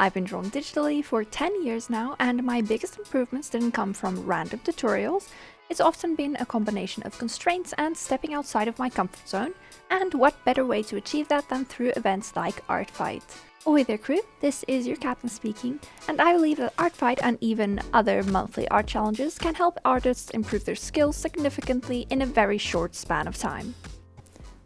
I've been drawing digitally for 10 years now, and my biggest improvements didn't come from random tutorials. It's often been a combination of constraints and stepping outside of my comfort zone, and what better way to achieve that than through events like Art Fight. Ahoy there crew, this is your captain speaking, and I believe that Art Fight and even other monthly art challenges can help artists improve their skills significantly in a very short span of time.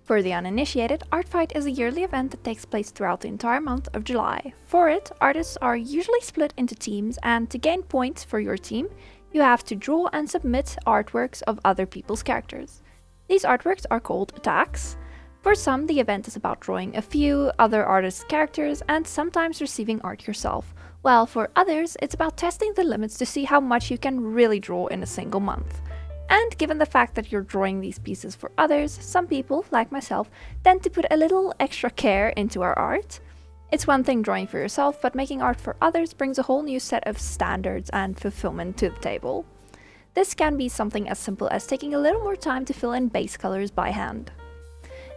For the uninitiated, Art Fight is a yearly event that takes place throughout the entire month of July. For it, artists are usually split into teams, and to gain points for your team, you have to draw and submit artworks of other people's characters. These artworks are called attacks. For some, the event is about drawing a few other artists' characters and sometimes receiving art yourself, while for others, it's about testing the limits to see how much you can really draw in a single month. And given the fact that you're drawing these pieces for others, some people, like myself, tend to put a little extra care into our art. It's one thing drawing for yourself, but making art for others brings a whole new set of standards and fulfillment to the table. This can be something as simple as taking a little more time to fill in base colors by hand.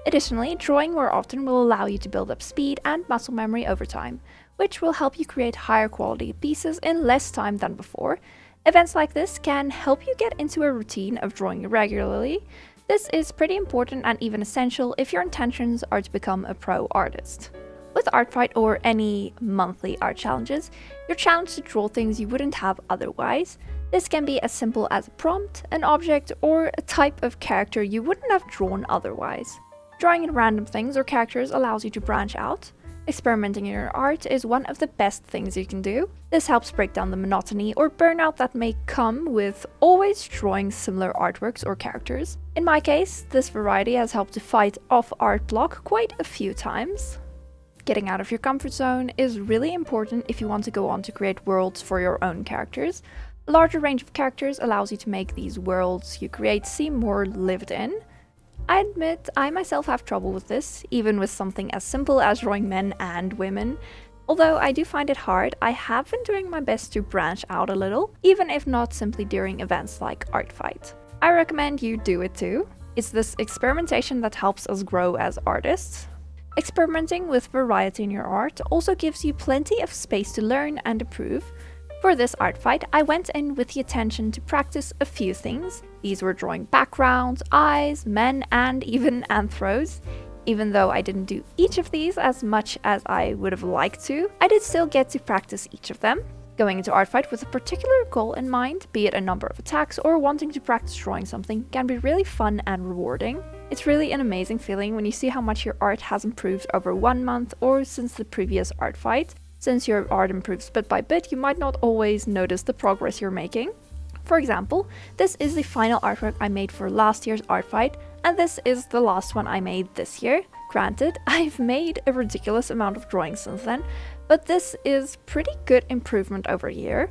Additionally, drawing more often will allow you to build up speed and muscle memory over time, which will help you create higher quality pieces in less time than before. Events like this can help you get into a routine of drawing regularly. This is pretty important and even essential if your intentions are to become a pro artist. With Art Fight or any monthly art challenges, you're challenged to draw things you wouldn't have otherwise. This can be as simple as a prompt, an object, or a type of character you wouldn't have drawn otherwise. Drawing in random things or characters allows you to branch out. Experimenting in your art is one of the best things you can do. This helps break down the monotony or burnout that may come with always drawing similar artworks or characters. In my case, this variety has helped to fight off art block quite a few times. Getting out of your comfort zone is really important if you want to go on to create worlds for your own characters. A larger range of characters allows you to make these worlds you create seem more lived in. I admit I myself have trouble with this, even with something as simple as drawing men and women. Although I do find it hard, I have been doing my best to branch out a little, even if not simply during events like Art Fight. I recommend you do it too. It's this experimentation that helps us grow as artists. Experimenting with variety in your art also gives you plenty of space to learn and improve. For this Art Fight, I went in with the intention to practice a few things. These were drawing backgrounds, eyes, men, and even anthros. Even though I didn't do each of these as much as I would have liked to, I did still get to practice each of them. Going into Art Fight with a particular goal in mind, be it a number of attacks or wanting to practice drawing something, can be really fun and rewarding. It's really an amazing feeling when you see how much your art has improved over 1 month or since the previous Art Fight. Since your art improves bit by bit, you might not always notice the progress you're making. For example, this is the final artwork I made for last year's Art Fight, and this is the last one I made this year. Granted, I've made a ridiculous amount of drawings since then, but this is pretty good improvement over a year.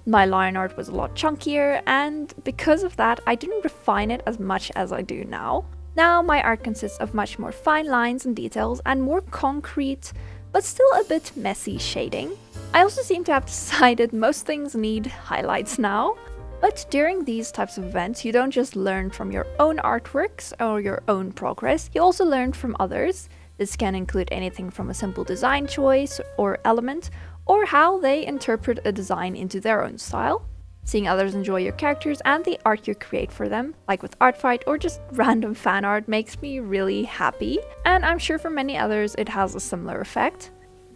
My line art was a lot chunkier, and because of that, I didn't refine it as much as I do now. Now my art consists of much more fine lines and details and more concrete, but still a bit messy shading. I also seem to have decided most things need highlights now. But during these types of events, you don't just learn from your own artworks or your own progress, you also learn from others. This can include anything from a simple design choice or element, or how they interpret a design into their own style. Seeing others enjoy your characters and the art you create for them, like with Art Fight or just random fan art, makes me really happy, and I'm sure for many others it has a similar effect.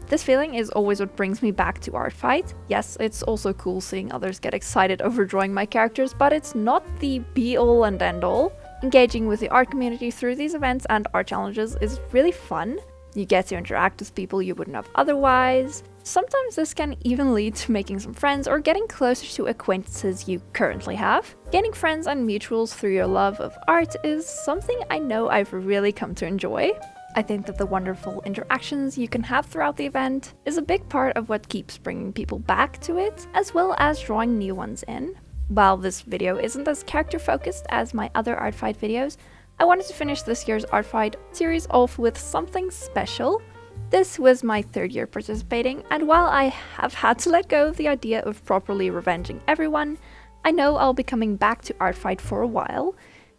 This feeling is always what brings me back to Art Fight. Yes, it's also cool seeing others get excited over drawing my characters, but it's not the be-all and end-all. Engaging with the art community through these events and art challenges is really fun. You get to interact with people you wouldn't have otherwise. Sometimes this can even lead to making some friends or getting closer to acquaintances you currently have. Gaining friends and mutuals through your love of art is something I know I've really come to enjoy. I think that the wonderful interactions you can have throughout the event is a big part of what keeps bringing people back to it, as well as drawing new ones in. While this video isn't as character focused as my other Art Fight videos, I wanted to finish this year's Art Fight series off with something special. This was my 3rd year participating, and while I have had to let go of the idea of properly revenging everyone, I know I'll be coming back to Art Fight for a while.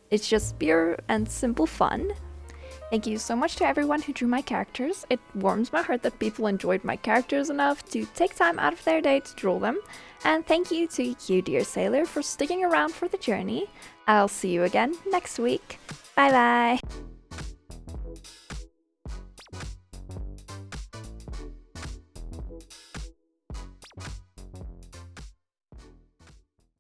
It's just pure and simple fun. Thank you so much to everyone who drew my characters. It warms my heart that people enjoyed my characters enough to take time out of their day to draw them. And thank you to you, dear sailor, for sticking around for the journey. I'll see you again next week. Bye bye!